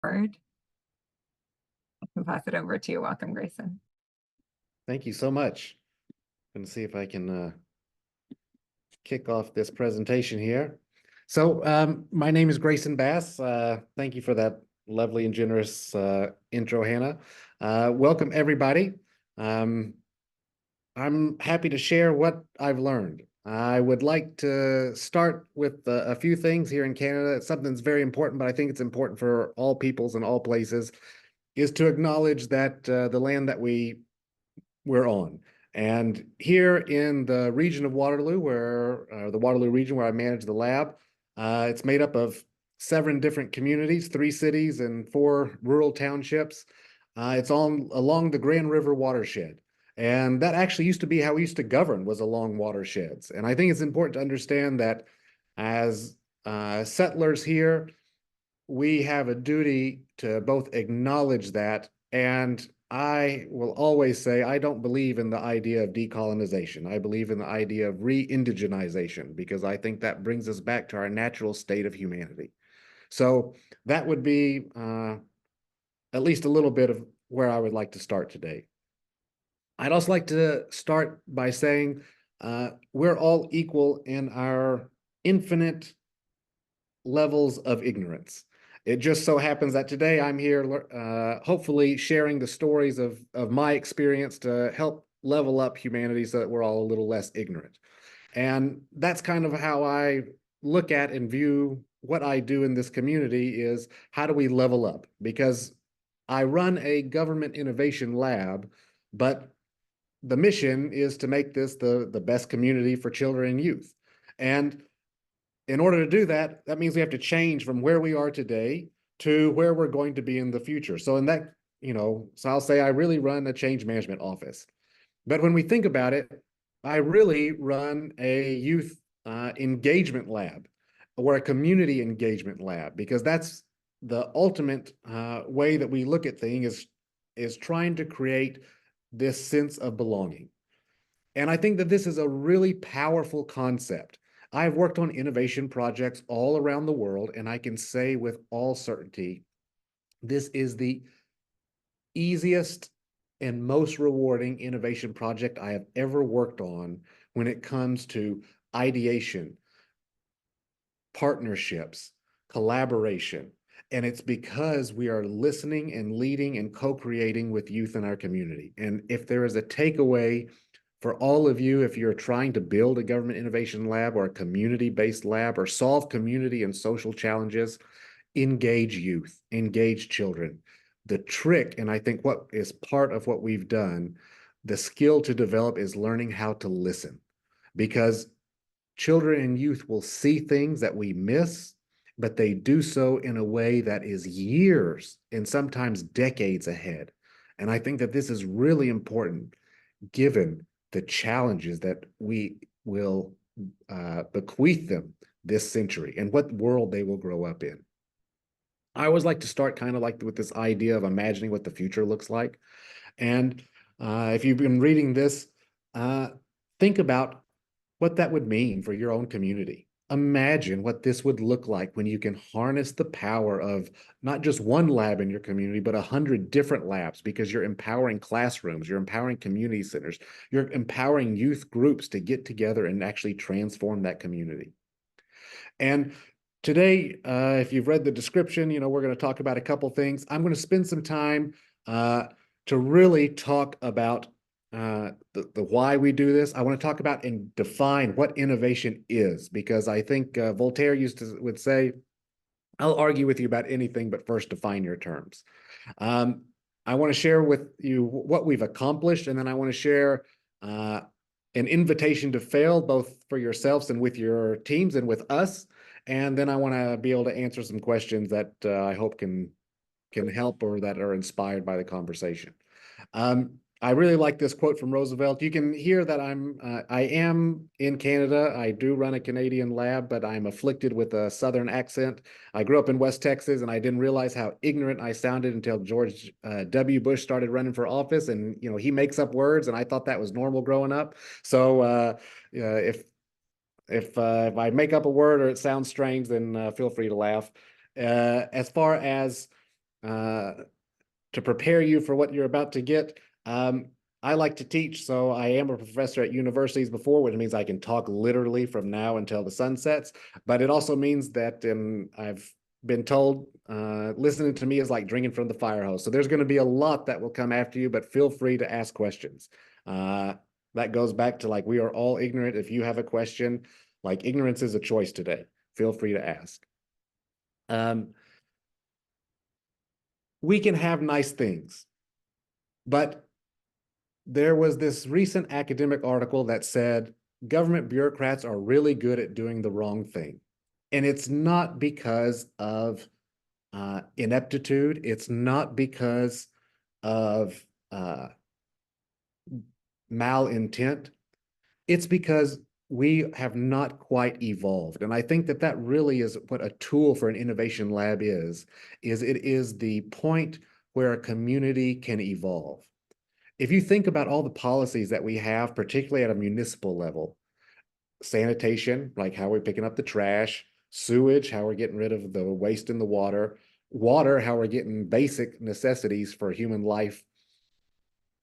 Word. I'll pass it over to you. Welcome, Grayson. Thank you so much. I'm going to see if I can kick off this presentation here. So my name is Grayson Bass. Thank you for that lovely and generous intro, Hannah. Welcome, everybody. I'm happy to share what I've learned. I would like to start with a few things here in Canada. It's something that's very important, but I think it's important for all peoples and all places, is to acknowledge that the land that we're on. And here in the region of Waterloo, the Waterloo region where I manage the lab, it's made up of 7 different communities, 3 cities and 4 rural townships. It's all along the Grand River watershed. And that actually used to be how we used to govern, was along watersheds. And I think it's important to understand that as settlers here, we have a duty to both acknowledge that, and I will always say I don't believe in the idea of decolonization. I believe in the idea of re-indigenization, because I think that brings us back to our natural state of humanity. So that would be at least a little bit of where I would like to start today. I'd also like to start by saying we're all equal in our infinite levels of ignorance. It just so happens that today I'm here hopefully sharing the stories of my experience to help level up humanity so that we're all a little less ignorant. And that's kind of how I look at and view what I do in this community, is how do we level up? Because I run a government innovation lab, but the mission is to make this the best community for children and youth. And in order to do that, that means we have to change from where we are today to where we're going to be in the future. So in that, so I'll say I really run a change management office. But when we think about it, I really run a youth engagement lab, or a community engagement lab, because that's the ultimate way that we look at things, is trying to create this sense of belonging. And I think that this is a really powerful concept. I've worked on innovation projects all around the world, and I can say with all certainty, this is the easiest and most rewarding innovation project I have ever worked on when it comes to ideation, partnerships, collaboration. And it's because we are listening and leading and co-creating with youth in our community. And if there is a takeaway for all of you, if you're trying to build a government innovation lab or a community-based lab or solve community and social challenges, engage youth, engage children. The trick, and I think what is part of what we've done, the skill to develop, is learning how to listen, because children and youth will see things that we miss, but they do so in a way that is years and sometimes decades ahead. And I think that this is really important, given the challenges that we will bequeath them this century and what world they will grow up in. I always like to start kind of like with this idea of imagining what the future looks like. And if you've been reading this, think about what that would mean for your own community. Imagine what this would look like when you can harness the power of not just one lab in your community, but 100 different labs, because you're empowering classrooms, you're empowering community centers, you're empowering youth groups to get together and actually transform that community. And today, if you've read the description, we're going to talk about a couple things. I'm going to spend some time to really talk about the why we do this. I want to talk about and define what innovation is, because I think Voltaire would say, I'll argue with you about anything, but first define your terms. I want to share with you what we've accomplished, and then I want to share an invitation to fail, both for yourselves and with your teams and with us. And then I want to be able to answer some questions that I hope can help, or that are inspired by the conversation. I really like this quote from Roosevelt. You can hear that I am in Canada. I do run a Canadian lab, but I'm afflicted with a Southern accent. I grew up in West Texas, and I didn't realize how ignorant I sounded until George W. Bush started running for office. And, he makes up words, and I thought that was normal growing up. So if I make up a word or it sounds strange, then feel free to laugh. As far as to prepare you for what you're about to get. I like to teach, so I am a professor at universities before, which means I can talk literally from now until the sun sets. But it also means that I've been told listening to me is like drinking from the fire hose. So there's going to be a lot that will come after you, but feel free to ask questions. That goes back to like we are all ignorant. If you have a question, like ignorance is a choice today. Feel free to ask. We can have nice things, but there was this recent academic article that said government bureaucrats are really good at doing the wrong thing. And it's not because of ineptitude. It's not because of malintent. It's because we have not quite evolved. And I think that that really is what a tool for an innovation lab is it is the point where a community can evolve. If you think about all the policies that we have, particularly at a municipal level, sanitation, like how we're picking up the trash, sewage, how we're getting rid of the waste in the water, how we're getting basic necessities for human life,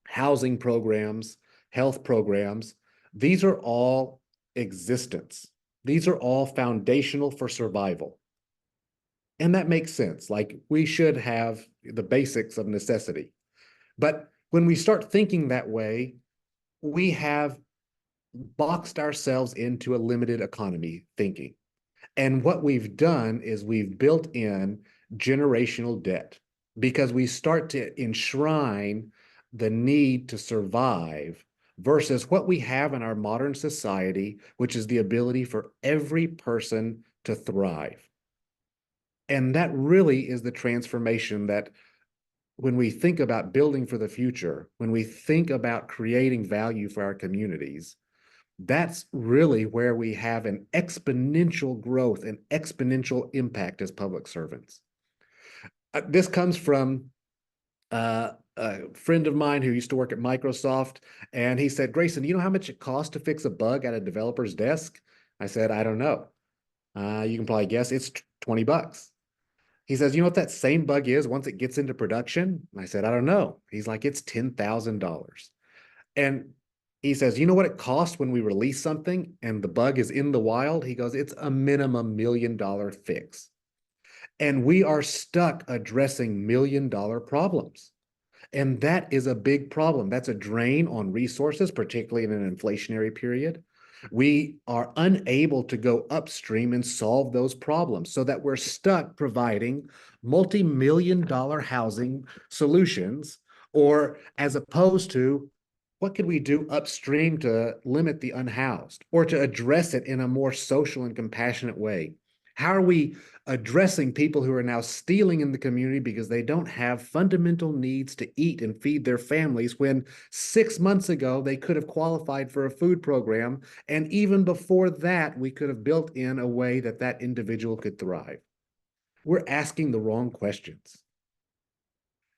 housing programs, health programs, these are all existence. These are all foundational for survival. And that makes sense. Like we should have the basics of necessity. But when we start thinking that way, we have boxed ourselves into a limited economy thinking. And what we've done is we've built in generational debt because we start to enshrine the need to survive versus what we have in our modern society, which is the ability for every person to thrive. And that really is the transformation that when we think about building for the future, when we think about creating value for our communities, that's really where we have an exponential growth and exponential impact as public servants. This comes from a friend of mine who used to work at Microsoft, and he said, Grayson, you know how much it costs to fix a bug at a developer's desk? I said, I don't know. You can probably guess it's 20 bucks. He says, you know what that same bug is once it gets into production? And I said, I don't know. He's like, it's $10,000. And he says, you know what it costs when we release something and the bug is in the wild? He goes, it's a minimum $1 million fix. And we are stuck addressing $1 million problems. And that is a big problem. That's a drain on resources, particularly in an inflationary period. We are unable to go upstream and solve those problems so that we're stuck providing multi-million-dollar housing solutions, or as opposed to what could we do upstream to limit the unhoused or to address it in a more social and compassionate way? How are we addressing people who are now stealing in the community because they don't have fundamental needs to eat and feed their families when 6 months ago they could have qualified for a food program, and even before that we could have built in a way that that individual could thrive? We're asking the wrong questions.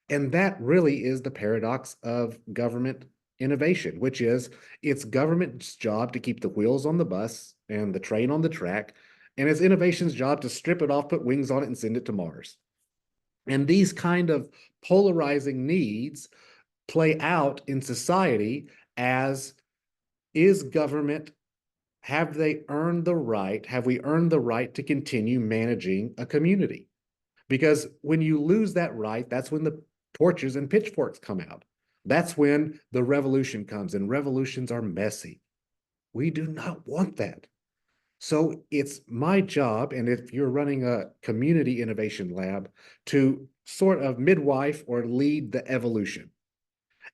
And that really is the paradox of government innovation, which is it's government's job to keep the wheels on the bus and the train on the track, and it's innovation's job to strip it off, put wings on it, and send it to Mars. And these kind of polarizing needs play out in society as, is government, have they earned the right, have we earned the right to continue managing a community? Because when you lose that right, that's when the torches and pitchforks come out. That's when the revolution comes, and revolutions are messy. We do not want that. So it's my job, and if you're running a community innovation lab, to sort of midwife or lead the evolution.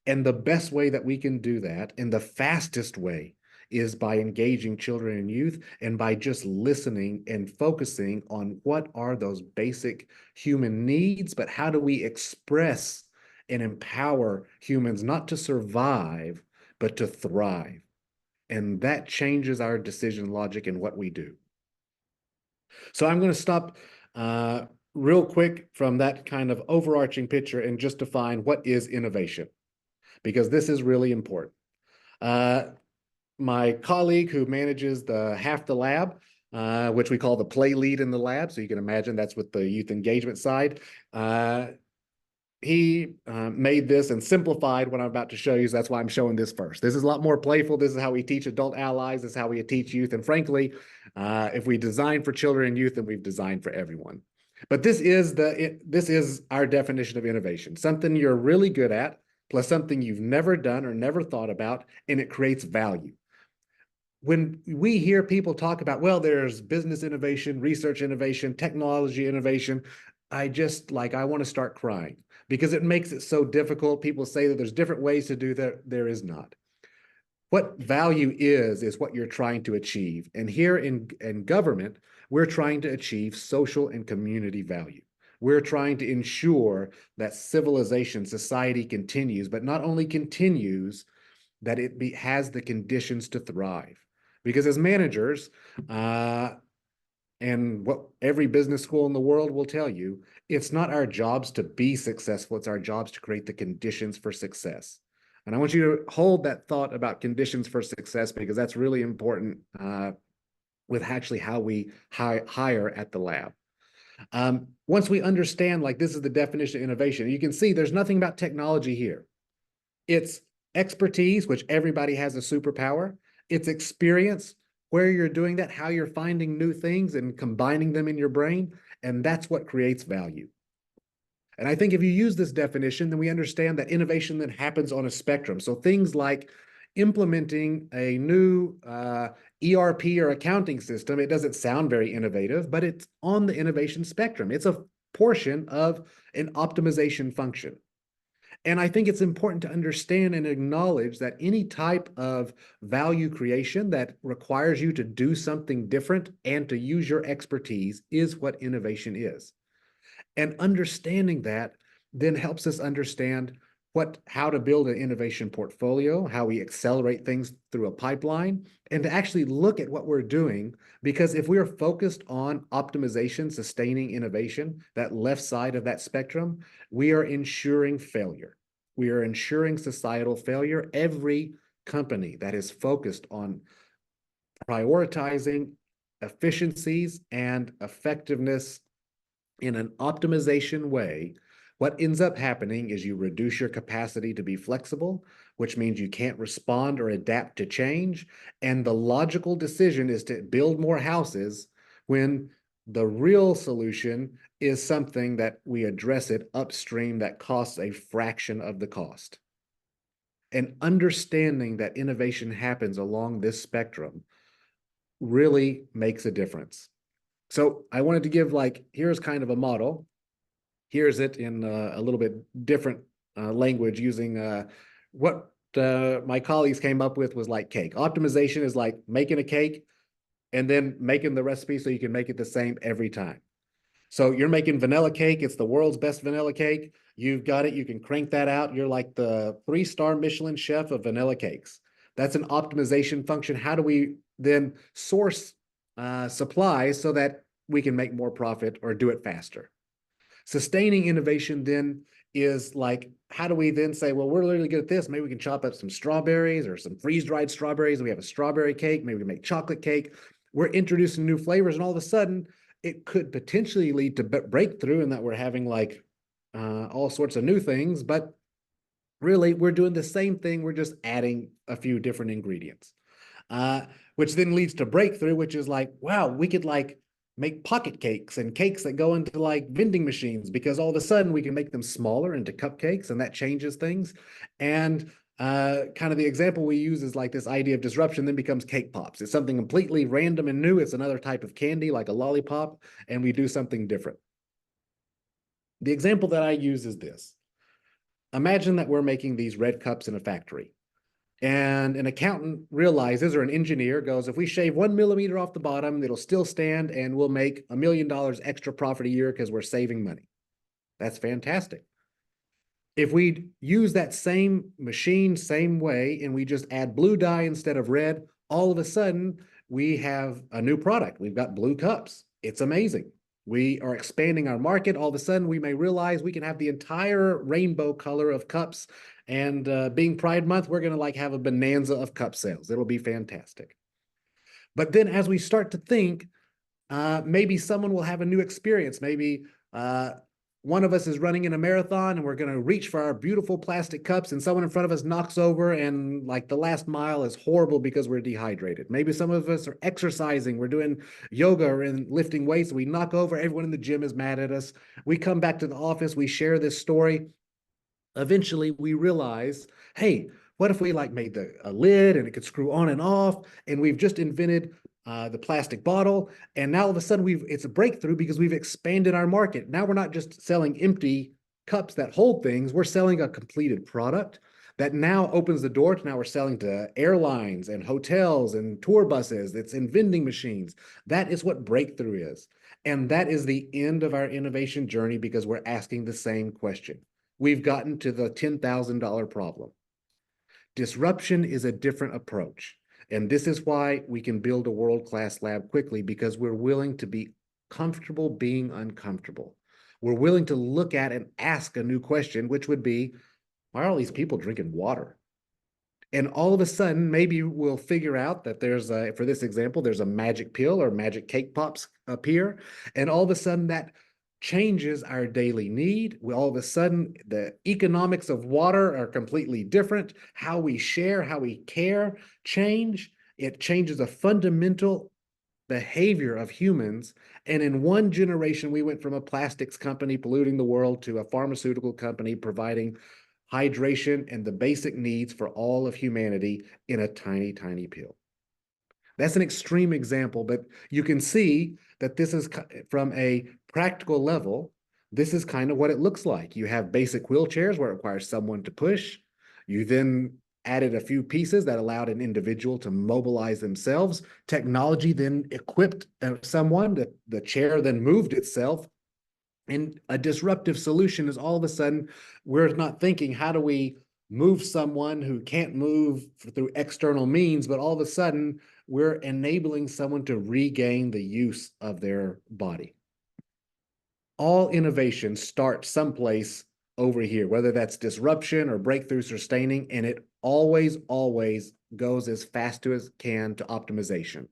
And the best way that we can do that, and the fastest way, is by engaging children and youth and by just listening and focusing on what are those basic human needs, but how do we express and empower humans not to survive, but to thrive. And that changes our decision logic and what we do. So I'm going to stop real quick from that kind of overarching picture and just define what is innovation, because this is really important. My colleague who manages half the lab, which we call the play lead in the lab, so you can imagine that's with the youth engagement side. he made this and simplified what I'm about to show you. So that's why I'm showing this first. This is a lot more playful. This is how we teach adult allies. This is how we teach youth. And frankly, if we design for children and youth, then we've designed for everyone. But this is our definition of innovation: something you're really good at, plus something you've never done or never thought about, and it creates value. When we hear people talk about, well, there's business innovation, research innovation, technology innovation, I want to start crying because it makes it so difficult. People say that there's different ways to do that. There is not. What value is what you're trying to achieve. And here in government, we're trying to achieve social and community value. We're trying to ensure that civilization, society continues, but not only continues, that has the conditions to thrive. Because as managers, and what every business school in the world will tell you, it's not our jobs to be successful, it's our jobs to create the conditions for success. And I want you to hold that thought about conditions for success, because that's really important with actually how we hire at the lab. Once we understand, like, this is the definition of innovation, you can see there's nothing about technology here. It's expertise, which everybody has a superpower. It's experience, where you're doing that, how you're finding new things and combining them in your brain. And that's what creates value. And I think if you use this definition, then we understand that innovation then happens on a spectrum. So things like implementing a new ERP or accounting system, it doesn't sound very innovative, but it's on the innovation spectrum. It's a portion of an optimization function. And I think it's important to understand and acknowledge that any type of value creation that requires you to do something different and to use your expertise is what innovation is. And understanding that then helps us understand how to build an innovation portfolio, how we accelerate things through a pipeline, and to actually look at what we're doing. Because if we are focused on optimization, sustaining innovation, that left side of that spectrum, we are ensuring failure. We are ensuring societal failure. Every company that is focused on prioritizing efficiencies and effectiveness in an optimization way, what ends up happening is you reduce your capacity to be flexible, which means you can't respond or adapt to change. And the logical decision is to build more houses, when the real solution is something that we address it upstream that costs a fraction of the cost. And understanding that innovation happens along this spectrum really makes a difference. So I wanted to give, here's kind of a model. Here's it in a little bit different language, using what my colleagues came up with was like cake. Optimization is like making a cake and then making the recipe so you can make it the same every time. So you're making vanilla cake. It's the world's best vanilla cake. You've got it. You can crank that out. You're like the 3-star Michelin chef of vanilla cakes. That's an optimization function. How do we then source supplies so that we can make more profit or do it faster? Sustaining innovation then is like, how do we then say, well, we're really good at this. Maybe we can chop up some strawberries or some freeze-dried strawberries. We have a strawberry cake. Maybe we can make chocolate cake. We're introducing new flavors, and all of a sudden, it could potentially lead to breakthrough in that we're having all sorts of new things. But really, we're doing the same thing. We're just adding a few different ingredients, which then leads to breakthrough, which is like, wow, we could make pocket cakes and cakes that go into vending machines, because all of a sudden we can make them smaller into cupcakes, and that changes things. And kind of the example we use is this idea of disruption then becomes cake pops. It's something completely random and new. It's another type of candy, like a lollipop, and we do something different. The example that I use is this. Imagine that we're making these red cups in a factory. And an accountant realizes, or an engineer goes, if we shave 1 millimeter off the bottom, it'll still stand and we'll make $1 million extra profit a year because we're saving money. That's fantastic. If we use that same machine, same way, and we just add blue dye instead of red, all of a sudden we have a new product. We've got blue cups. It's amazing. We are expanding our market. All of a sudden we may realize we can have the entire rainbow color of cups. And being Pride Month, we're going to have a bonanza of cup sales. It'll be fantastic. But then as we start to think, maybe someone will have a new experience. Maybe one of us is running in a marathon and we're going to reach for our beautiful plastic cups and someone in front of us knocks over and like the last mile is horrible because we're dehydrated. Maybe some of us are exercising, we're doing yoga and lifting weights, we knock over, everyone in the gym is mad at us. We come back to the office, we share this story. Eventually we realize, hey, what if we like made a lid and it could screw on and off, and we've just invented the plastic bottle, and now all of a sudden it's a breakthrough because we've expanded our market. Now we're not just selling empty cups that hold things, we're selling a completed product that now opens the door to now we're selling to airlines and hotels and tour buses. It's in vending machines. That is what breakthrough is. And that is the end of our innovation journey because we're asking the same question. We've gotten to the $10,000 problem. Disruption is a different approach. And this is why we can build a world-class lab quickly, because we're willing to be comfortable being uncomfortable. We're willing to look at and ask a new question, which would be, why are all these people drinking water? And all of a sudden, maybe we'll figure out that for this example, there's a magic pill or magic cake pops appear. And all of a sudden that changes our daily need. All of a sudden, the economics of water are completely different. How we share, how we care change. It changes a fundamental behavior of humans. And in one generation, we went from a plastics company polluting the world to a pharmaceutical company providing hydration and the basic needs for all of humanity in a tiny, tiny pill. That's an extreme example, but you can see that this is from a practical level. This is kind of what it looks like. You have basic wheelchairs where it requires someone to push. You then added a few pieces that allowed an individual to mobilize themselves. Technology then equipped someone, the chair then moved itself. And a disruptive solution is all of a sudden, we're not thinking, how do we move someone who can't move through external means, but all of a sudden, we're enabling someone to regain the use of their body. All innovation starts someplace over here, whether that's disruption or breakthrough sustaining, and it always, always goes as fast as it can to optimization.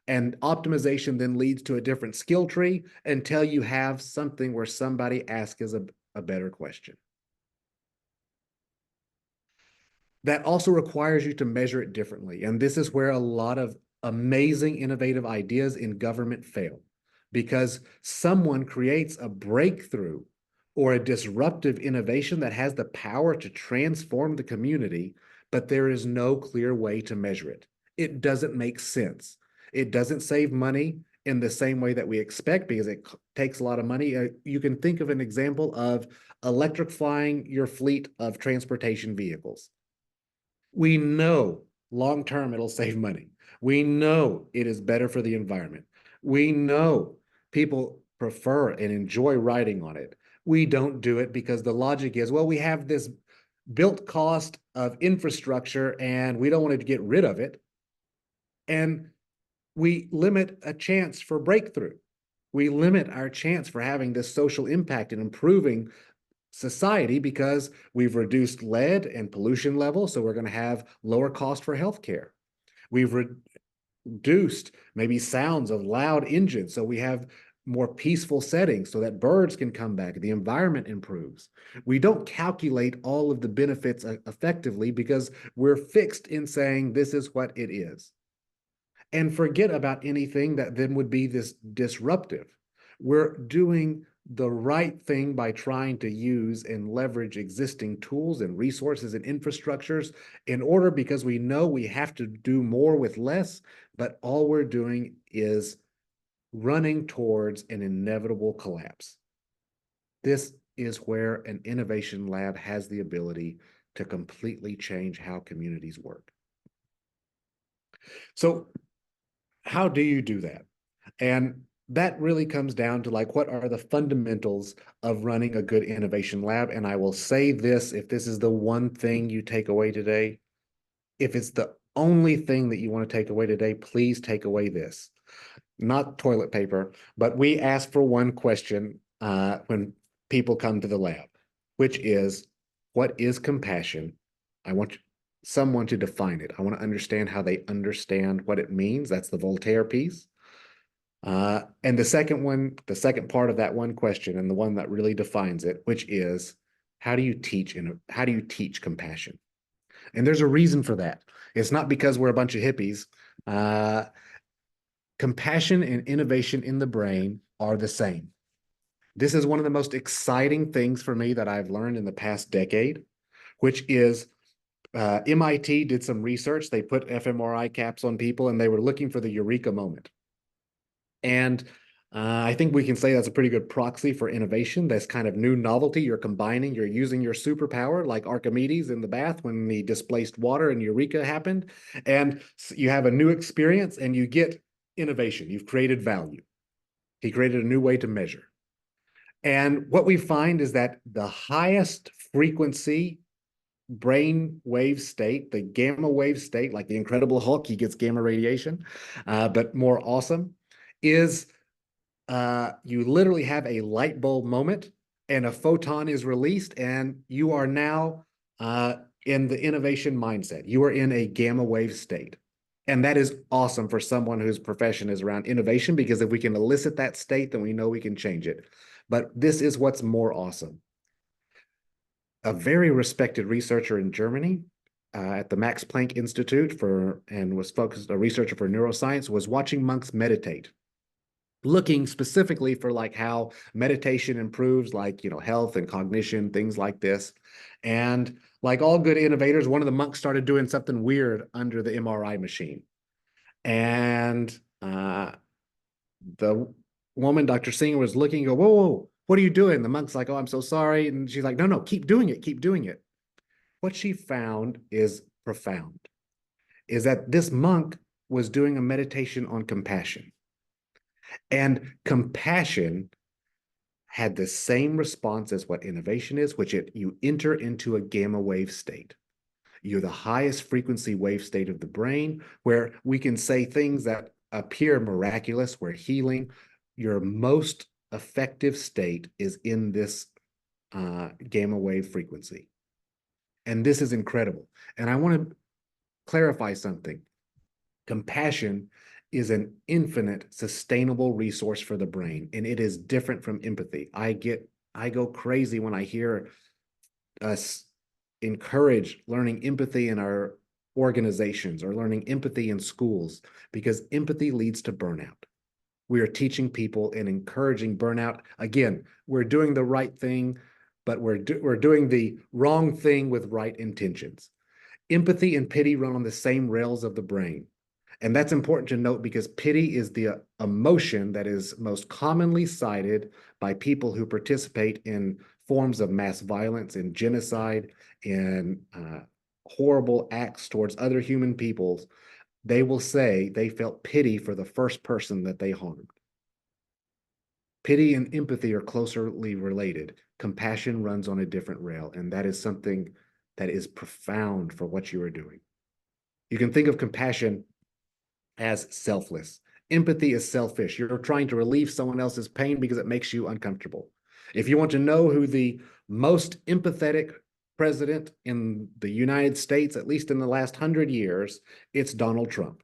And optimization then leads to a different skill tree until you have something where somebody asks a better question. That also requires you to measure it differently. And this is where a lot of amazing innovative ideas in government fail, because someone creates a breakthrough or a disruptive innovation that has the power to transform the community, but there is no clear way to measure it. It doesn't make sense. It doesn't save money in the same way that we expect because it takes a lot of money. You can think of an example of electrifying your fleet of transportation vehicles. We know long-term it'll save money. We know it is better for the environment. We know people prefer and enjoy riding on it. We don't do it because the logic is, well, we have this built cost of infrastructure and we don't want to get rid of it. And we limit a chance for breakthrough. We limit our chance for having this social impact and improving society because we've reduced lead and pollution levels, so we're going to have lower cost for healthcare. We've reduced maybe sounds of loud engines, so we have more peaceful settings so that birds can come back, the environment improves. We don't calculate all of the benefits effectively because we're fixed in saying this is what it is. And forget about anything that then would be this disruptive. We're doing the right thing by trying to use and leverage existing tools and resources and infrastructures in order, because we know we have to do more with less, but all we're doing is running towards an inevitable collapse. This is where an innovation lab has the ability to completely change how communities work. So how do you do that? And that really comes down to like, what are the fundamentals of running a good innovation lab? And I will say this, if this is the one thing you take away today, if it's the only thing that you want to take away today, please take away this. Not toilet paper, but we ask for one question when people come to the lab, which is, what is compassion? I want someone to define it. I want to understand how they understand what it means. That's the Voltaire piece. And the second part of that one question, and the one that really defines it, which is how do you teach compassion? And there's a reason for that. It's not because we're a bunch of hippies. Uh, Compassion and innovation in the brain are the same. This is one of the most exciting things for me that I've learned in the past decade, which is MIT did some research. They put fMRI caps on people and they were looking for the eureka moment. And I think we can say that's a pretty good proxy for innovation. That's kind of new novelty. You're combining, you're using your superpower, like Archimedes in the bath when he displaced water and Eureka happened. And you have a new experience and you get innovation. You've created value. He created a new way to measure. And what we find is that the highest frequency brain wave state, the gamma wave state, like the Incredible Hulk, he gets gamma radiation, but more awesome, is you literally have a light bulb moment and a photon is released, and you are now in the innovation mindset. You are in a gamma wave state. And that is awesome for someone whose profession is around innovation, because if we can elicit that state, then we know we can change it. But this is what's more awesome. A very respected researcher in Germany at the Max Planck Institute and was focused, a researcher for neuroscience, was watching monks meditate, looking specifically for like how meditation improves like, health and cognition, things like this. And like all good innovators, one of the monks started doing something weird under the MRI machine. And the woman, Dr. Singer, was looking and go, whoa, whoa, what are you doing? The monk's like, oh, I'm so sorry. And she's like, no, no, keep doing it, keep doing it. What she found is profound, is that this monk was doing a meditation on compassion. And compassion had the same response as what innovation is, which you enter into a gamma wave state. You're the highest frequency wave state of the brain, where we can say things that appear miraculous, where healing, your most effective state is in this gamma wave frequency. And this is incredible. And I want to clarify something. Compassion is an infinite sustainable resource for the brain, and it is different from empathy. I go crazy when I hear us encourage learning empathy in our organizations or learning empathy in schools, because empathy leads to burnout. We are teaching people and encouraging burnout. Again, we're doing the right thing, but we're doing the wrong thing with right intentions. Empathy and pity run on the same rails of the brain. And that's important to note, because pity is the emotion that is most commonly cited by people who participate in forms of mass violence and genocide and horrible acts towards other human peoples. They will say they felt pity for the first person that they harmed. Pity and empathy are closely related. Compassion runs on a different rail, and that is something that is profound for what you are doing. You can think of compassion as selfless. Empathy is selfish. You're trying to relieve someone else's pain because it makes you uncomfortable. If you want to know who the most empathetic president in the United States, at least in the last 100 years, it's Donald Trump.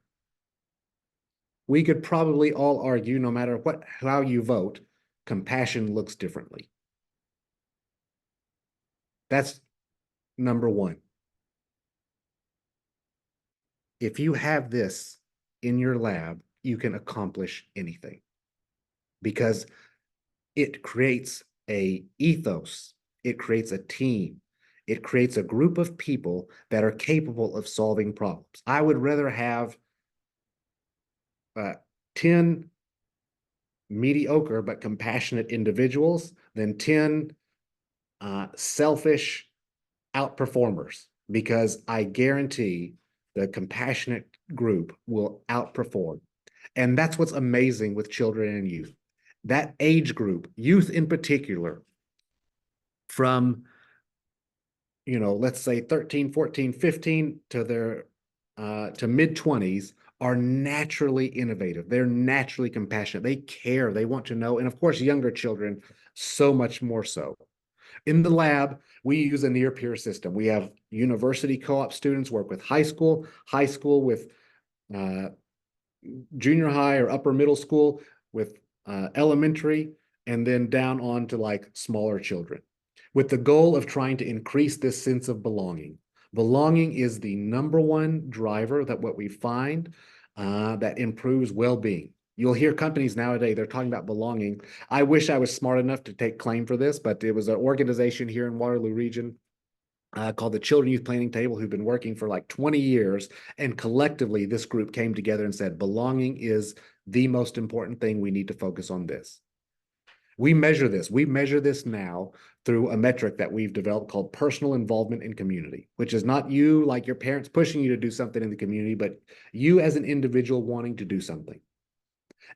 We could probably all argue, no matter how you vote, compassion looks differently. That's number one. If you have this in your lab, you can accomplish anything, because it creates a ethos, it creates a team, it creates a group of people that are capable of solving problems. I would rather have 10 mediocre but compassionate individuals than 10 selfish outperformers, because I guarantee the compassionate group will outperform. And that's what's amazing with children and youth. That age group, youth in particular, from, let's say 13, 14, 15 to their to mid 20s, are naturally innovative. They're naturally compassionate. They care. They want to know. And of course, younger children, so much more so. In the lab, we use a near peer system. We have university co-op students work with high school with junior high or upper middle school. with elementary, and then down on to like smaller children, with the goal of trying to increase this sense of belonging. Belonging is the number one driver that what we find that improves well-being. You'll hear companies nowadays, they're talking about belonging. I wish I was smart enough to take claim for this, but it was an organization here in Waterloo region called the Children Youth Planning Table, who've been working for like 20 years. And collectively, this group came together and said, belonging is the most important thing. We need to focus on this. We measure this. We measure this now through a metric that we've developed called personal involvement in community, which is not you, like your parents pushing you to do something in the community, but you as an individual wanting to do something.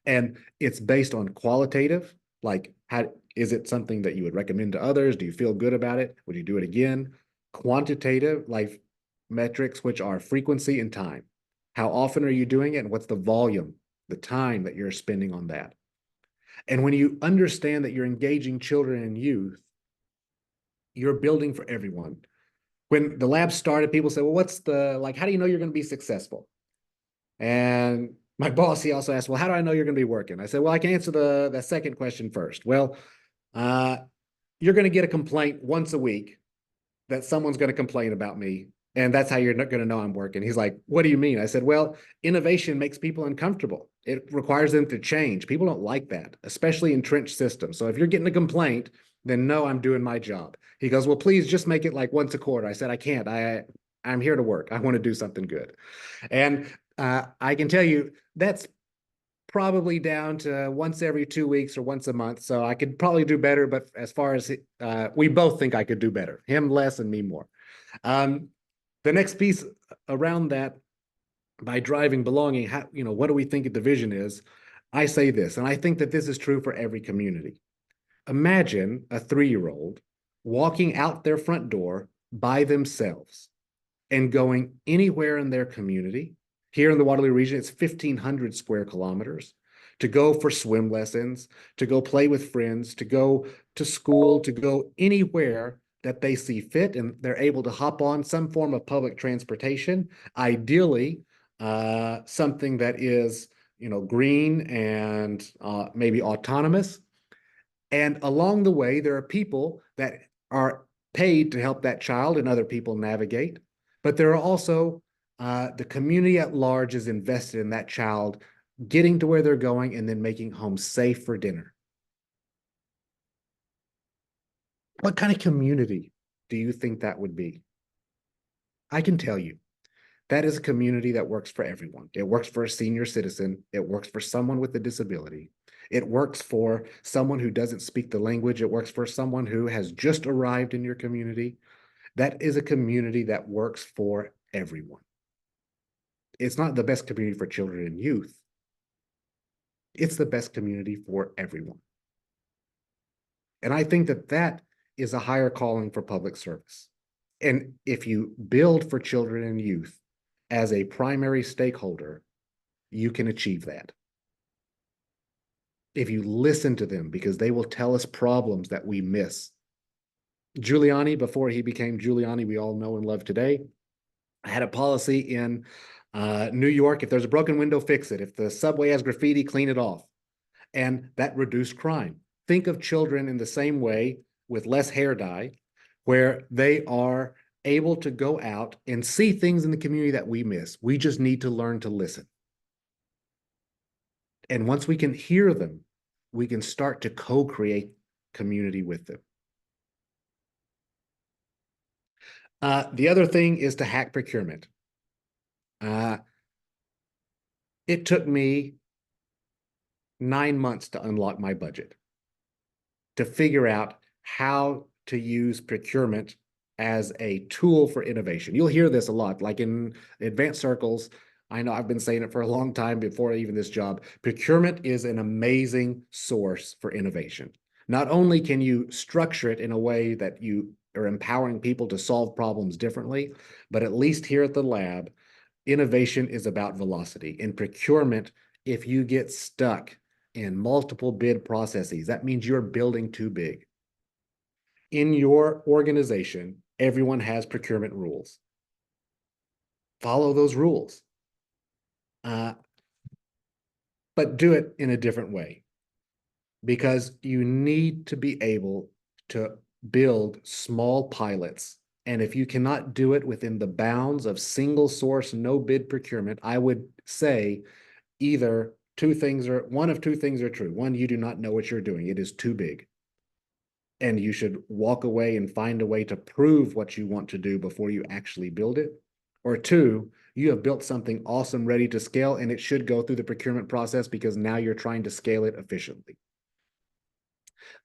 And it's based on qualitative, like how is it something that you would recommend to others? Do you feel good about it? Would you do it again? Quantitative, like metrics, which are frequency and time. How often are you doing it? And what's the volume, the time that you're spending on that? And when you understand that you're engaging children and youth, you're building for everyone. When the lab started, people said, well, what's the, like, how do you know you're going to be successful? And my boss, he also asked, well, how do I know you're going to be working? I said, well, I can answer the second question first. Well, you're going to get a complaint once a week that someone's going to complain about me. And that's how you're not going to know I'm working. He's like, what do you mean? I said, well, innovation makes people uncomfortable. It requires them to change. People don't like that, especially entrenched systems. So if you're getting a complaint, then no, I'm doing my job. He goes, well, please just make it like once a quarter. I said, I can't. I'm here to work. I want to do something good. And I can tell you that's probably down to once every 2 weeks or once a month. So I could probably do better. But as far as we both think I could do better, him less and me more. The next piece around that, by driving belonging, how, what do we think the vision is? I say this, and I think that this is true for every community. Imagine a 3-year-old walking out their front door by themselves and going anywhere in their community. Here in the Waterloo region, it's 1,500 square kilometers, to go for swim lessons, to go play with friends, to go to school, to go anywhere that they see fit, and they're able to hop on some form of public transportation, ideally something that is green and maybe autonomous. And along the way, there are people that are paid to help that child and other people navigate. But there are also the community at large is invested in that child getting to where they're going and then making home safe for dinner. What kind of community do you think that would be? I can tell you, that is a community that works for everyone. It works for a senior citizen. It works for someone with a disability. It works for someone who doesn't speak the language. It works for someone who has just arrived in your community. That is a community that works for everyone. It's not the best community for children and youth. It's the best community for everyone. And I think that that is a higher calling for public service. And if you build for children and youth as a primary stakeholder, you can achieve that. If you listen to them, because they will tell us problems that we miss. Giuliani, before he became Giuliani, we all know and love today, had a policy in New York: if there's a broken window, fix it. If the subway has graffiti, clean it off. And that reduced crime. Think of children in the same way with less hair dye, where they are able to go out and see things in the community that we miss. We just need to learn to listen. And once we can hear them, we can start to co-create community with them. The other thing is to hack procurement. It took me 9 months to unlock my budget, to figure out how to use procurement as a tool for innovation. You'll hear this a lot, like in advanced circles. I know I've been saying it for a long time before even this job. Procurement is an amazing source for innovation. Not only can you structure it in a way that you are empowering people to solve problems differently, but at least here at the lab, innovation is about velocity. In procurement, if you get stuck in multiple bid processes, that means you're building too big. In your organization, everyone has procurement rules. Follow those rules. But do it in a different way. because you need to be able to build small pilots. And if you cannot do it within the bounds of single source, no bid procurement, I would say either one of two things are true. One, you do not know what you're doing. It is too big. And you should walk away and find a way to prove what you want to do before you actually build it. Or two, you have built something awesome, ready to scale, and it should go through the procurement process because now you're trying to scale it efficiently.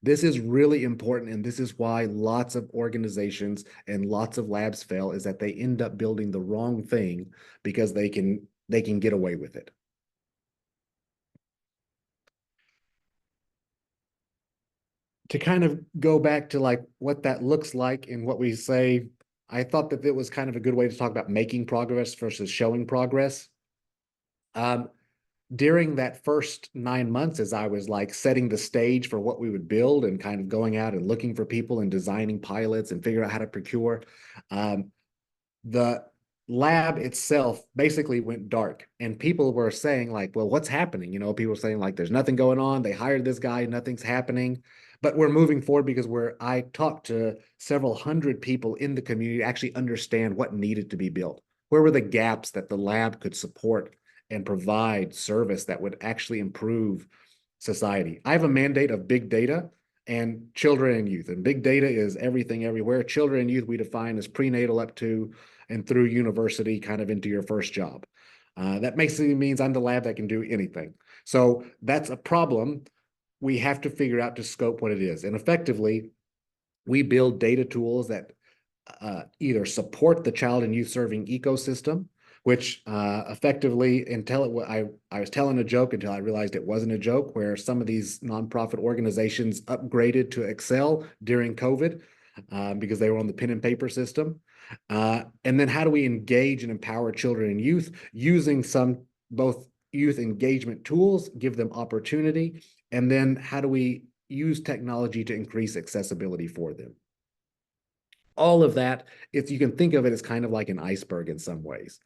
This is really important, and this is why lots of organizations and lots of labs fail, is that they end up building the wrong thing because they can get away with it. To kind of go back to like what that looks like and what we say, I thought that it was kind of a good way to talk about making progress versus showing progress. Um, During that first 9 months, as I was like setting the stage for what we would build and kind of going out and looking for people and designing pilots and figuring out how to procure, um, the lab itself basically went dark, and people were saying like, well, what's happening? People were saying like, there's nothing going on. They hired this guy, nothing's happening. But we're moving forward because I talked to several hundred people in the community to actually understand what needed to be built. Where were the gaps that the lab could support and provide service that would actually improve society? I have a mandate of big data and children and youth. And big data is everything everywhere. Children and youth we define as prenatal up to and through university, kind of into your first job. That basically means I'm the lab that can do anything. So that's a problem we have to figure out to scope what it is. And effectively, we build data tools that either support the child and youth serving ecosystem, which effectively, until I was telling a joke until I realized it wasn't a joke, where some of these nonprofit organizations upgraded to Excel during COVID because they were on the pen and paper system. And then how do we engage and empower children and youth using some both youth engagement tools, give them opportunity, and then how do we use technology to increase accessibility for them? All of that, if you can think of it as kind of like an iceberg in some ways.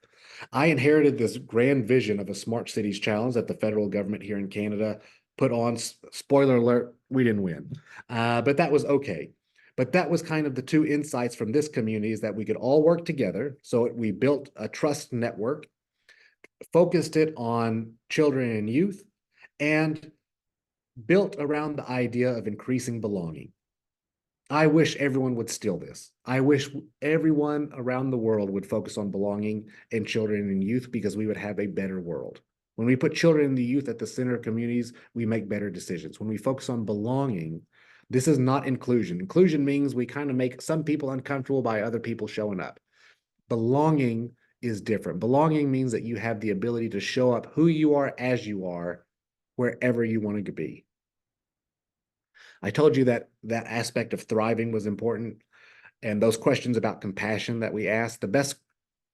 I inherited this grand vision of a smart cities challenge that the federal government here in Canada put on. Spoiler alert, we didn't win, but that was okay. But that was kind of the two insights from this community, is that we could all work together. So we built a trust network, focused it on children and youth, and built around the idea of increasing belonging. I wish everyone would steal this. I wish everyone around the world would focus on belonging in children and youth, because we would have a better world. When we put children and the youth at the center of communities, we make better decisions. When we focus on belonging, this is not inclusion. Inclusion means we kind of make some people uncomfortable by other people showing up. Belonging is different. Belonging means that you have the ability to show up who you are as you are, wherever you want to be. I told you that that aspect of thriving was important, and those questions about compassion that we asked, the best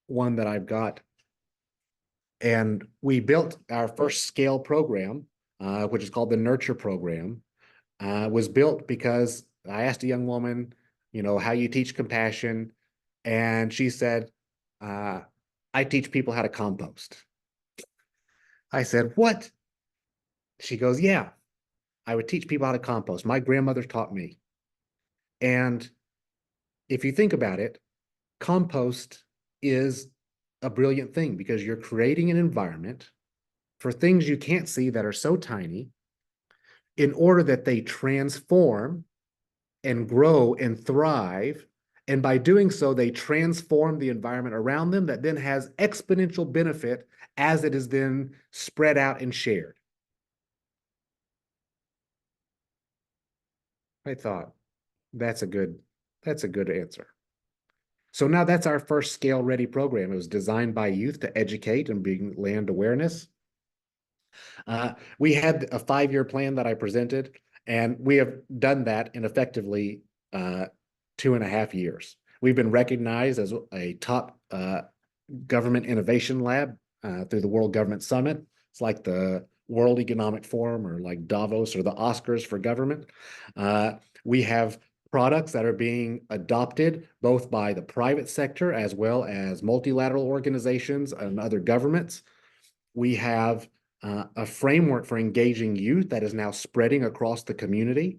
one that I've got, and we built our first scale program, which is called the Nurture Program, was built because I asked a young woman, how you teach compassion, and she said, I teach people how to compost. I said, what? She goes, yeah, I would teach people how to compost. My grandmother taught me. And if you think about it, compost is a brilliant thing because you're creating an environment for things you can't see that are so tiny in order that they transform and grow and thrive. And by doing so, they transform the environment around them that then has exponential benefit as it is then spread out and shared. I thought that's a good answer. So now that's our first scale ready program. It was designed by youth to educate and bring land awareness. We had a 5-year plan that I presented, and we have done that in effectively 2.5 years. We've been recognized as a top government innovation lab through the World Government Summit. It's like the World Economic Forum or like Davos or the Oscars for government. We have products that are being adopted both by the private sector as well as multilateral organizations and other governments. We have a framework for engaging youth that is now spreading across the community.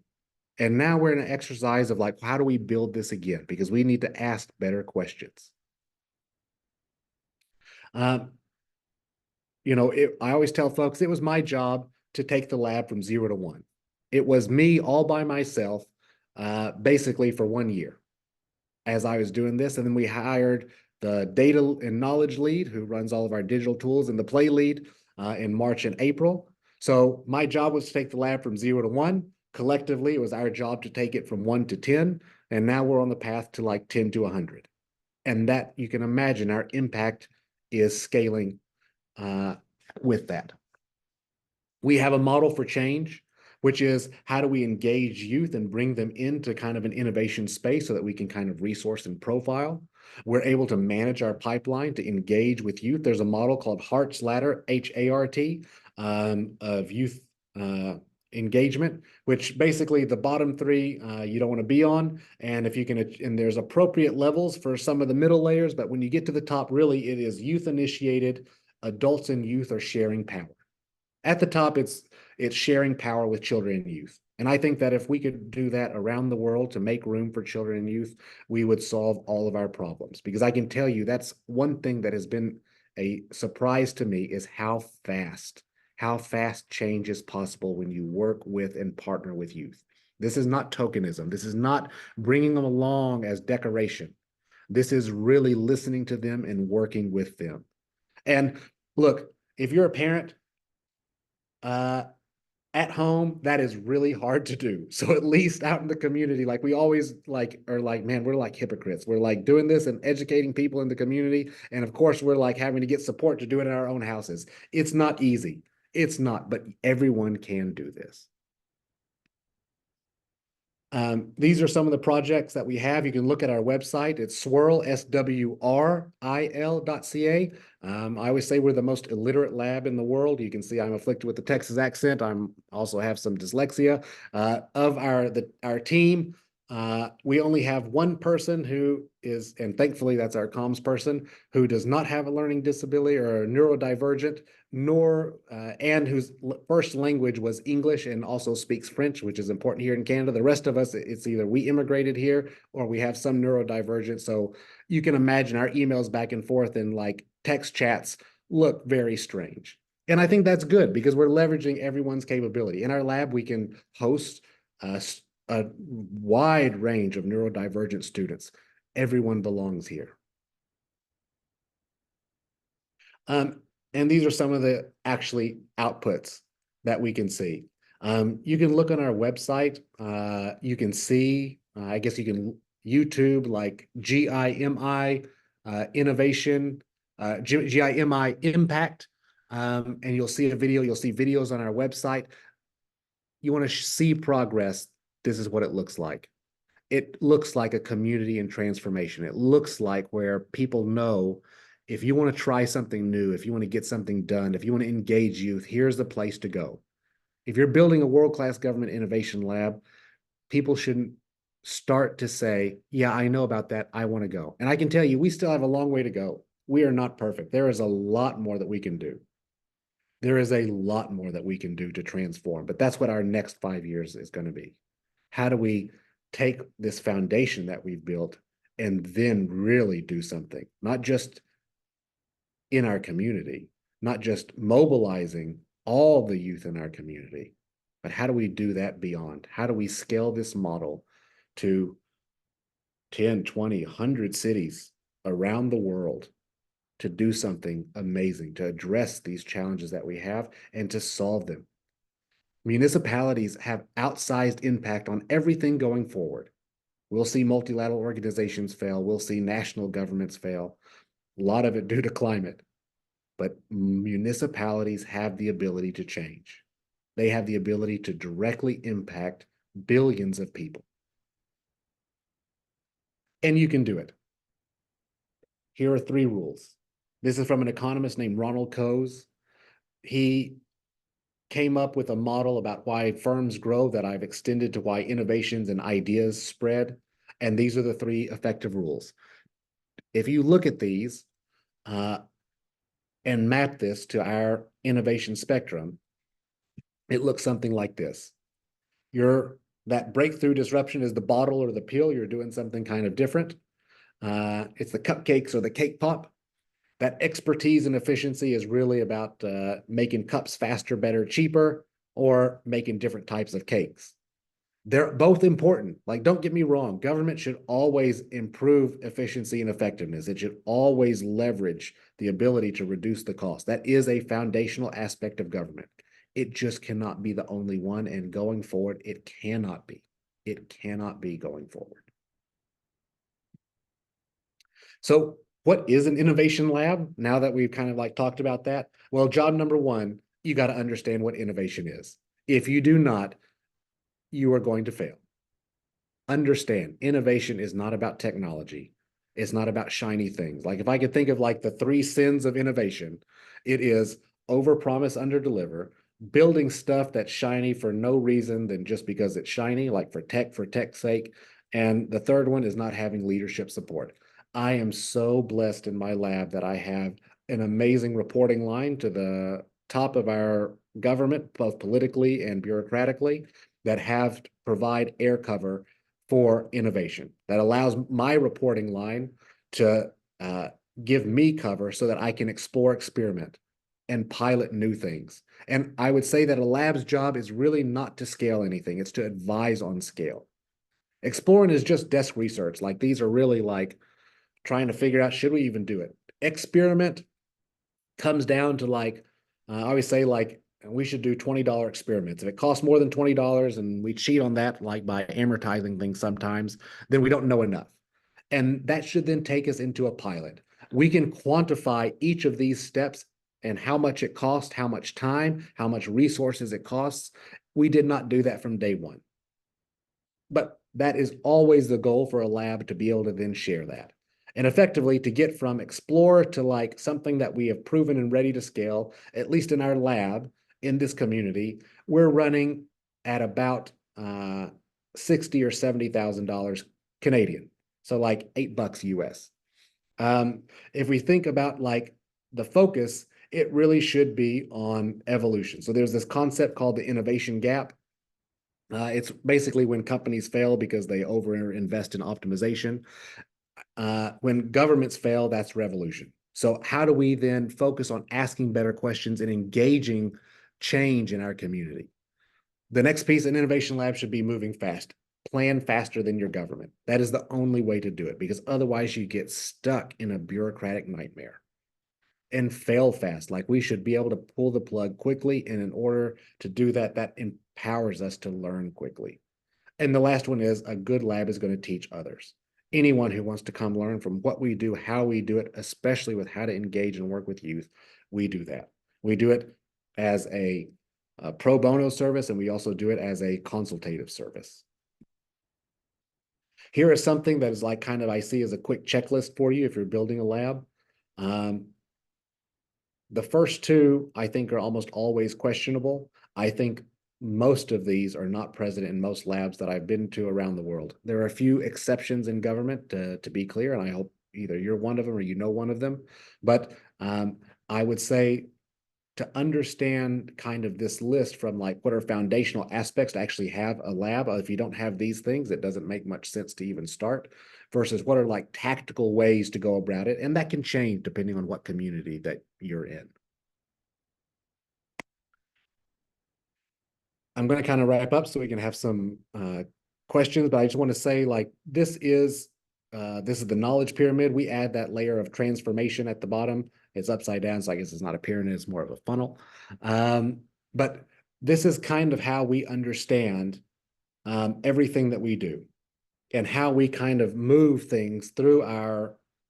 And now we're in an exercise of like, how do we build this again? Because we need to ask better questions. Um, I always tell folks it was my job to take the lab from 0 to 1. It was me all by myself, basically for 1 year as I was doing this. And then we hired the data and knowledge lead who runs all of our digital tools and the play lead in March and April. So my job was to take the lab from 0 to 1. Collectively, it was our job to take it from 1 to 10. And now we're on the path to like 10 to 100. And that you can imagine our impact is scaling with that. We have a model for change, which is how do we engage youth and bring them into kind of an innovation space so that we can kind of resource and profile. We're able to manage our pipeline to engage with youth. There's a model called Hart's Ladder, HART, of youth engagement, which basically the bottom three you don't want to be on. And if you can, and there's appropriate levels for some of the middle layers, but when you get to the top, really it is youth initiated. Adults and youth are sharing power. At the top, it's sharing power with children and youth. And I think that if we could do that around the world to make room for children and youth, we would solve all of our problems. Because I can tell you that's one thing that has been a surprise to me is how fast change is possible when you work with and partner with youth. This is not tokenism. This is not bringing them along as decoration. This is really listening to them and working with them. And look, if you're a parent, at home, that is really hard to do. So at least out in the community, like we always like are like, man, we're like hypocrites. We're like doing this and educating people in the community. And of course, we're like having to get support to do it in our own houses. It's not easy. It's not, but everyone can do this. These are some of the projects that we have. You can look at our website. It's swirl, SWRIL.ca. I always say we're the most illiterate lab in the world. You can see I'm afflicted with the Texas accent. I'm also have some dyslexia. Of our team, we only have one person who is, and thankfully that's our comms person, who does not have a learning disability or neurodivergent, and whose first language was English and also speaks French, which is important here in Canada. The rest of us, it's either we immigrated here or we have some neurodivergent. So you can imagine our emails back and forth and like text chats look very strange. And I think that's good because we're leveraging everyone's capability. In our lab, we can host a wide range of neurodivergent students. Everyone belongs here. And these are some of the actually outputs that we can see. You can look on our website. You can see, I guess you can YouTube like GIMI innovation, GIMI impact, and you'll see a video. You'll see videos on our website. You want to see progress. This is what it looks like. It looks like a community and transformation. It looks like where people know if you want to try something new, if you want to get something done, if you want to engage youth, here's the place to go. If you're building a world-class government innovation lab, people shouldn't start to say, yeah, I know about that. I want to go. And I can tell you, we still have a long way to go. We are not perfect. There is a lot more that we can do. There is a lot more that we can do to transform, but that's what our next 5 years is going to be. How do we take this foundation that we've built and then really do something, not just in our community, not just mobilizing all the youth in our community, but how do we do that beyond? How do we scale this model to 10, 20, 100 cities around the world to do something amazing, to address these challenges that we have and to solve them? Municipalities have outsized impact on everything going forward. We'll see multilateral organizations fail. We'll see national governments fail. A lot of it due to climate. But municipalities have the ability to change. They have the ability to directly impact billions of people. And you can do it. Here are 3 rules. This is from an economist named Ronald Coase. He came up with a model about why firms grow that I've extended to why innovations and ideas spread. And these are the 3 effective rules. If you look at these, and map this to our innovation spectrum, it looks something like this. That breakthrough disruption is the bottle or the pill. You're doing something kind of different. It's the cupcakes or the cake pop. That expertise and efficiency is really about making cups faster, better, cheaper, or making different types of cakes. They're both important. Like, don't get me wrong, government should always improve efficiency and effectiveness. It should always leverage the ability to reduce the cost. That is a foundational aspect of government. It just cannot be the only one. And going forward, it cannot be. It cannot be going forward. So what is an innovation lab? Now that we've kind of like talked about that, well, job number one, you got to understand what innovation is. If you do not, you are going to fail. Understand, innovation is not about technology. It's not about shiny things. Like if I could think of like the three sins of innovation, it is overpromise, underdeliver, building stuff that's shiny for no reason than just because it's shiny, like for tech's sake. And the third one is not having leadership support. I am so blessed in my lab that I have an amazing reporting line to the top of our government, both politically and bureaucratically, that have provide air cover for innovation, that allows my reporting line to give me cover so that I can explore, experiment, and pilot new things. And I would say that a lab's job is really not to scale anything, it's to advise on scale. Exploring is just desk research. Like these are really like trying to figure out, should we even do it? Experiment comes down to like, I always say like, we should do $20 experiments. If it costs more than $20 and we cheat on that, like by amortizing things sometimes, then we don't know enough. And that should then take us into a pilot. We can quantify each of these steps and how much it costs, how much time, how much resources it costs. We did not do that from day one. But that is always the goal for a lab, to be able to then share that. And effectively to get from explore to like something that we have proven and ready to scale, at least in our lab in this community, we're running at about 60 or $70,000 Canadian. So like $8 US. If we think about like the focus, it really should be on evolution. So there's this concept called the innovation gap. It's basically when companies fail because they overinvest in optimization. When governments fail, that's revolution. So how do we then focus on asking better questions and engaging change in our community? The next piece, an innovation lab should be moving fast. Plan faster than your government. That is the only way to do it, because otherwise you get stuck in a bureaucratic nightmare. And fail fast. Like we should be able to pull the plug quickly. And in order to do that, that empowers us to learn quickly. And the last one is, a good lab is going to teach others. Anyone who wants to come learn from what we do, how we do it, especially with how to engage and work with youth, we do that. We do it as a pro bono service, and we also do it as a consultative service. Here is something that is like kind of, I see as a quick checklist for you if you're building a lab. The first two, I think, are almost always questionable. I think most of these are not present in most labs that I've been to around the world. There are a few exceptions in government, to be clear, and I hope either you're one of them or you know one of them. But I would say to understand kind of this list from like what are foundational aspects to actually have a lab. If you don't have these things, it doesn't make much sense to even start, versus what are like tactical ways to go about it. And that can change depending on what community that you're in. I'm going to kind of wrap up so we can have some questions, but I just want to say like this is the knowledge pyramid. We add that layer of transformation at the bottom. It's upside down, so I guess it's not a pyramid, it's more of a funnel. But this is kind of how we understand everything that we do and how we kind of move things through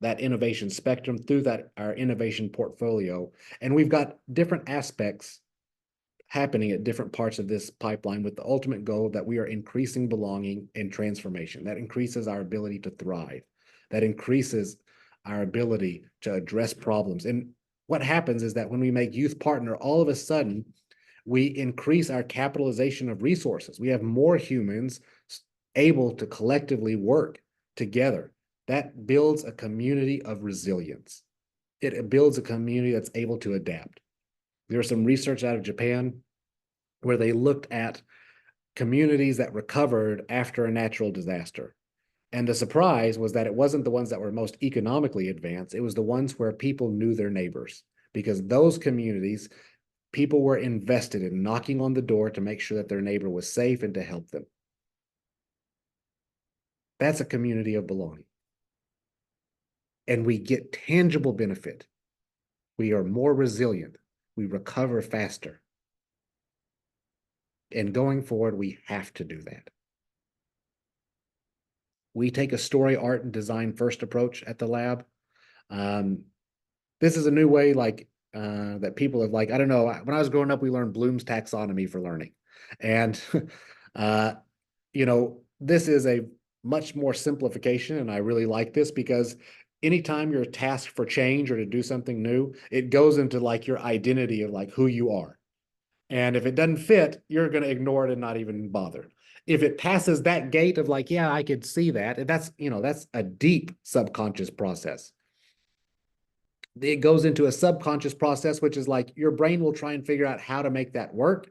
that innovation spectrum, through our innovation portfolio. And we've got different aspects happening at different parts of this pipeline, with the ultimate goal that we are increasing belonging and transformation. That increases our ability to thrive. That increases our ability to address problems. And what happens is that when we make youth partner, all of a sudden, we increase our capitalization of resources. We have more humans able to collectively work together. That builds a community of resilience. it builds a community that's able to adapt. There's some research out of Japan where they looked at communities that recovered after a natural disaster. And the surprise was that it wasn't the ones that were most economically advanced. It was the ones where people knew their neighbors, because those communities, people were invested in knocking on the door to make sure that their neighbor was safe and to help them. That's a community of belonging. And we get tangible benefit. We are more resilient. We recover faster. And going forward, we have to do that. We take a story, art, and design first approach at the lab. This is a new way, that people have, I don't know, when I was growing up, we learned Bloom's taxonomy for learning. And, this is a much more simplification. And I really like this because anytime you're tasked for change or to do something new, it goes into your identity of who you are. And if it doesn't fit, you're going to ignore it and not even bother. If it passes that gate of yeah, I could see that, that's a deep subconscious process. It goes into a subconscious process, which is your brain will try and figure out how to make that work,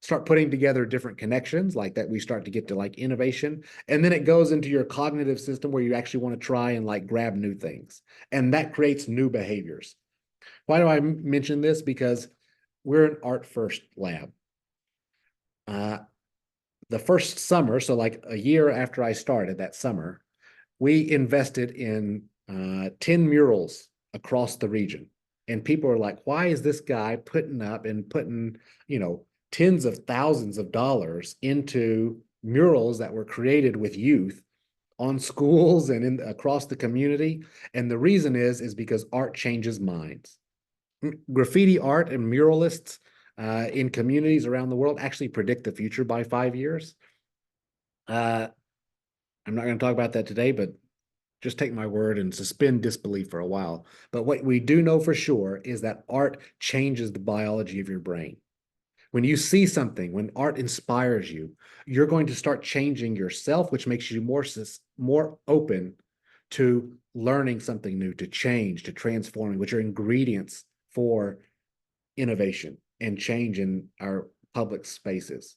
start putting together different connections like that. We start to get to innovation. And then it goes into your cognitive system where you actually want to try and grab new things. And that creates new behaviors. Why do I mention this? Because we're an art first lab. The first summer, so a year after I started that summer, we invested in 10 murals across the region. And people are like, why is this guy putting tens of thousands of dollars into murals that were created with youth on schools and across the community? And the reason is because art changes minds. Graffiti art and muralists in communities around the world actually predict the future by 5 years. I'm not going to talk about that today, but just take my word and suspend disbelief for a while. But what we do know for sure is that art changes the biology of your brain. When you see something, when art inspires you, you're going to start changing yourself, which makes you more open to learning something new, to change, to transforming, which are ingredients for innovation and change in our public spaces.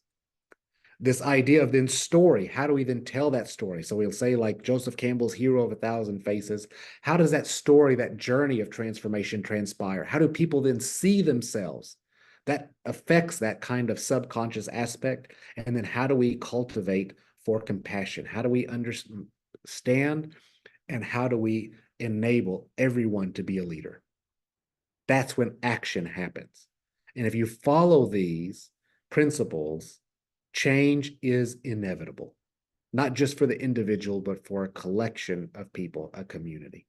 This idea of then story, how do we then tell that story? So we'll say Joseph Campbell's Hero of a Thousand Faces. How does that story, that journey of transformation transpire? How do people then see themselves? That affects that kind of subconscious aspect. And then how do we cultivate for compassion? How do we understand and how do we enable everyone to be a leader? That's when action happens. And if you follow these principles, change is inevitable, not just for the individual, but for a collection of people, a community.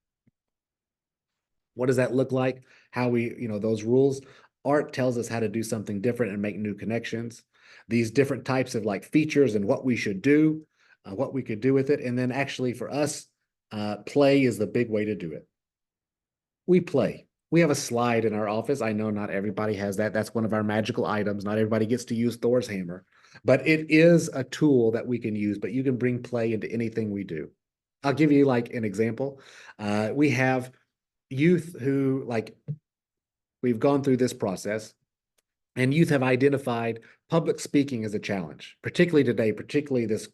What does that look like? How we, those rules? Art tells us how to do something different and make new connections. These different types of features and what we should do, what we could do with it. And then actually for us, play is the big way to do it. We play. We have a slide in our office. I know not everybody has that. That's one of our magical items. Not everybody gets to use Thor's hammer, but it is a tool that we can use, but you can bring play into anything we do. I'll give you an example. We have youth who we've gone through this process and youth have identified public speaking as a challenge, particularly today, particularly this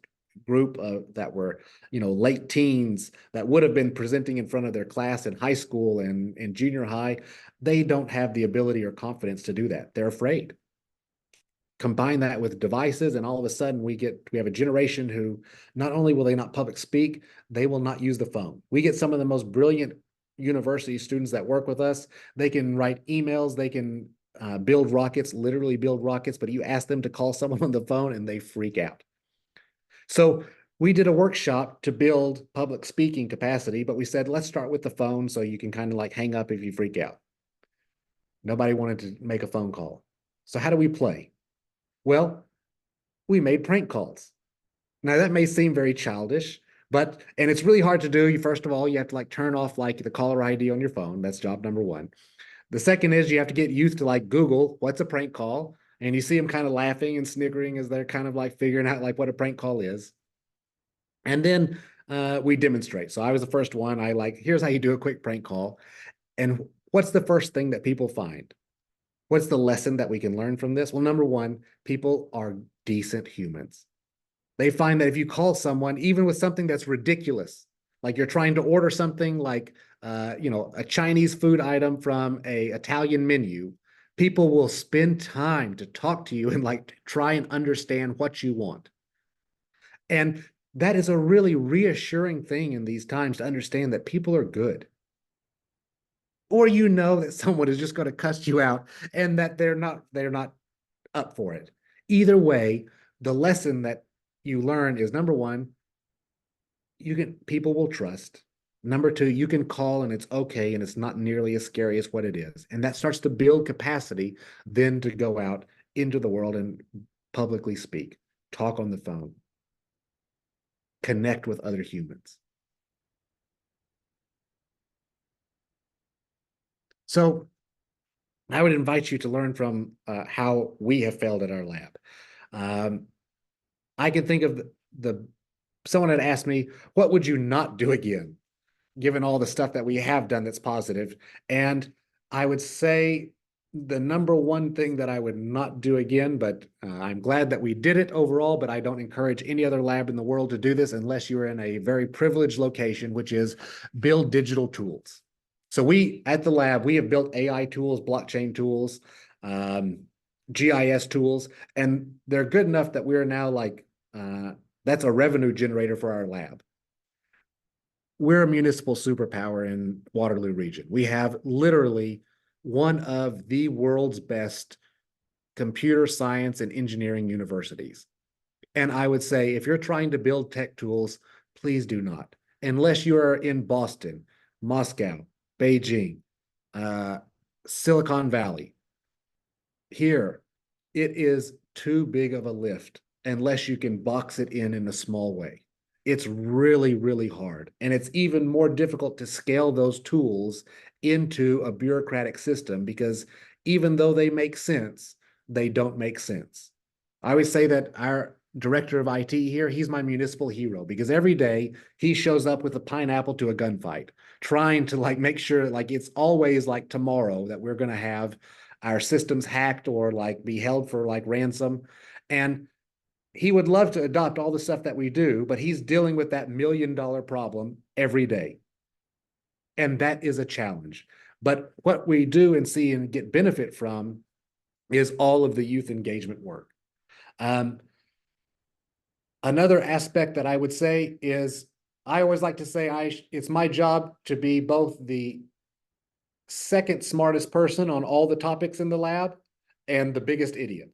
group that were, late teens that would have been presenting in front of their class in high school and junior high. They don't have the ability or confidence to do that. They're afraid. Combine that with devices, and all of a sudden we have a generation who not only will they not public speak, they will not use the phone. We get some of the most brilliant university students that work with us. They can write emails, they can build rockets, literally build rockets, but you ask them to call someone on the phone and they freak out. So we did a workshop to build public speaking capacity, but we said, let's start with the phone so you can kind of hang up if you freak out. Nobody wanted to make a phone call. So how do we play? Well, we made prank calls. Now that may seem very childish, and it's really hard to do. First of all, you have to turn off the caller ID on your phone. That's job number one. The second is you have to get youth to Google what's a prank call. And you see them kind of laughing and snickering as they're kind of figuring out what a prank call is. And then we demonstrate. So I was the first one. Here's how you do a quick prank call. And what's the first thing that people find? What's the lesson that we can learn from this? Well, number one, people are decent humans. They find that if you call someone, even with something that's ridiculous, like you're trying to order something like, a Chinese food item from a Italian menu, people will spend time to talk to you and like try and understand what you want. And that is a really reassuring thing in these times to understand that people are good. Or you know that someone is just going to cuss you out and that they're not up for it. Either way, the lesson that you learn is number one, people will trust. Number two, you can call and it's okay and it's not nearly as scary as what it is. And that starts to build capacity then to go out into the world and publicly speak, talk on the phone, connect with other humans. So I would invite you to learn from how we have failed at our lab. Um, I can think of someone had asked me, what would you not do again, given all the stuff that we have done that's positive? And I would say the number one thing that I would not do again, but I'm glad that we did it overall, but I don't encourage any other lab in the world to do this unless you're in a very privileged location, which is build digital tools. So we, at the lab, we have built AI tools, blockchain tools, um, GIS tools, and they're good enough that we're now like, that's a revenue generator for our lab. We're a municipal superpower in Waterloo region. We have literally one of the world's best computer science and engineering universities. And I would say if you're trying to build tech tools, please do not. Unless you are in Boston, Moscow, Beijing, uh, Silicon Valley. Here, it is too big of a lift unless you can box it in a small way. It's really, really hard. And it's even more difficult to scale those tools into a bureaucratic system because even though they make sense, they don't make sense. I always say that our director of IT here, he's my municipal hero because every day he shows up with a pineapple to a gunfight, trying to like make sure like it's always like tomorrow that we're going to have our systems hacked or like be held for like ransom. And he would love to adopt all the stuff that we do, but he's dealing with that $1 million problem every day. And that is a challenge. But what we do and see and get benefit from is all of the youth engagement work. Another aspect that I would say is I always like to say it's my job to be both the second smartest person on all the topics in the lab and the biggest idiot.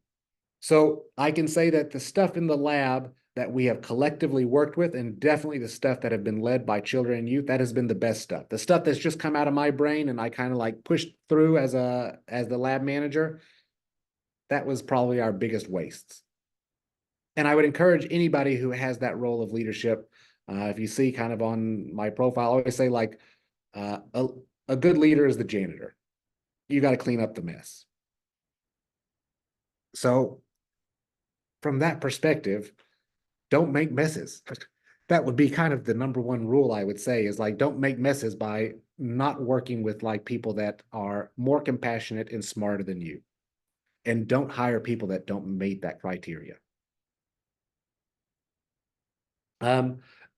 So I can say that the stuff in the lab that we have collectively worked with, and definitely the stuff that have been led by children and youth, that has been the best stuff. The stuff that's just come out of my brain and I kind of like pushed through as the lab manager, that was probably our biggest wastes. And I would encourage anybody who has that role of leadership, if you see kind of on my profile, I always say like a good leader is the janitor. You got to clean up the mess. So from that perspective, don't make messes. That would be kind of the number one rule I would say is like, don't make messes by not working with like people that are more compassionate and smarter than you. And don't hire people that don't meet that criteria.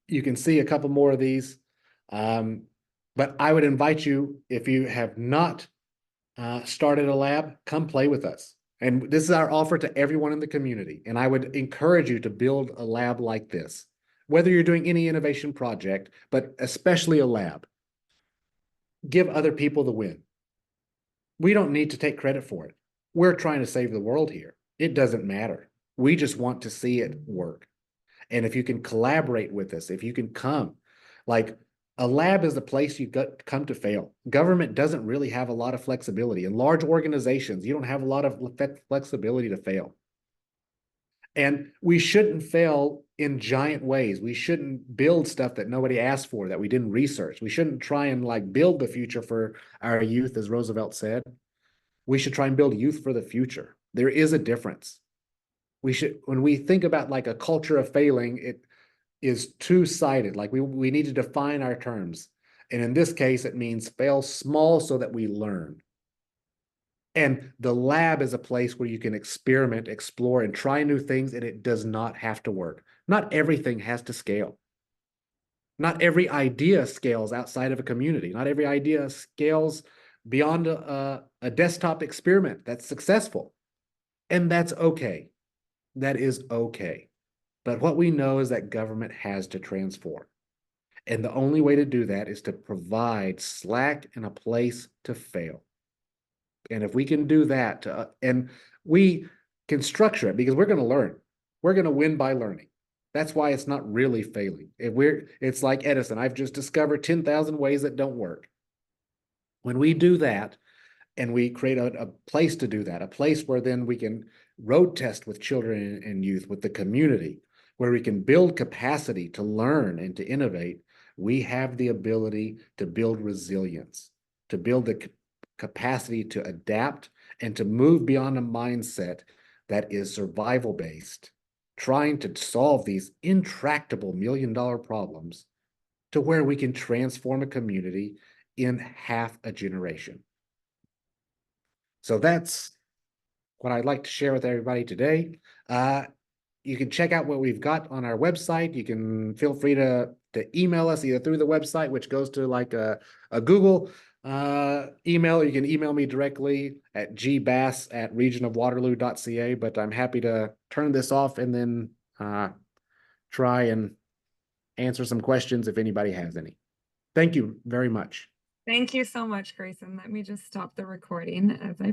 You can see a couple more of these. But I would invite you, if you have not started a lab, come play with us. And this is our offer to everyone in the community. And I would encourage you to build a lab like this, whether you're doing any innovation project, but especially a lab. Give other people the win. We don't need to take credit for it. We're trying to save the world here. It doesn't matter. We just want to see it work. And if you can collaborate with us, if you can come, like a lab is the place you come to fail. Government doesn't really have a lot of flexibility. In large organizations, you don't have a lot of flexibility to fail. And we shouldn't fail in giant ways. We shouldn't build stuff that nobody asked for, that we didn't research. We shouldn't try and like build the future for our youth, as Roosevelt said. We should try and build youth for the future. There is a difference. We should, when we think about like a culture of failing, it is two-sided. Like we need to define our terms. And in this case, it means fail small so that we learn. And the lab is a place where you can experiment, explore, and try new things, and it does not have to work. Not everything has to scale. Not every idea scales outside of a community. Not every idea scales beyond a desktop experiment that's successful. And that's okay. That is okay. But what we know is that government has to transform. And the only way to do that is to provide slack and a place to fail. And if we can do that, and we can structure it because we're going to learn. We're going to win by learning. That's why it's not really failing. It's like Edison. I've just discovered 10,000 ways that don't work. When we do that, and we create a place to do that, a place where then we can road test with children and youth, with the community, where we can build capacity to learn and to innovate, we have the ability to build resilience, to build the capacity to adapt and to move beyond a mindset that is survival based, trying to solve these intractable $1 million problems, to where we can transform a community in half a generation. So that's what I'd like to share with everybody today. You can check out what we've got on our website. You can feel free to email us either through the website, which goes to like a Google email. You can email me directly at gbass@regionofwaterloo.ca, but I'm happy to turn this off and then try and answer some questions if anybody has any. Thank you very much. Thank you so much, Grayson. Let me just stop the recording as I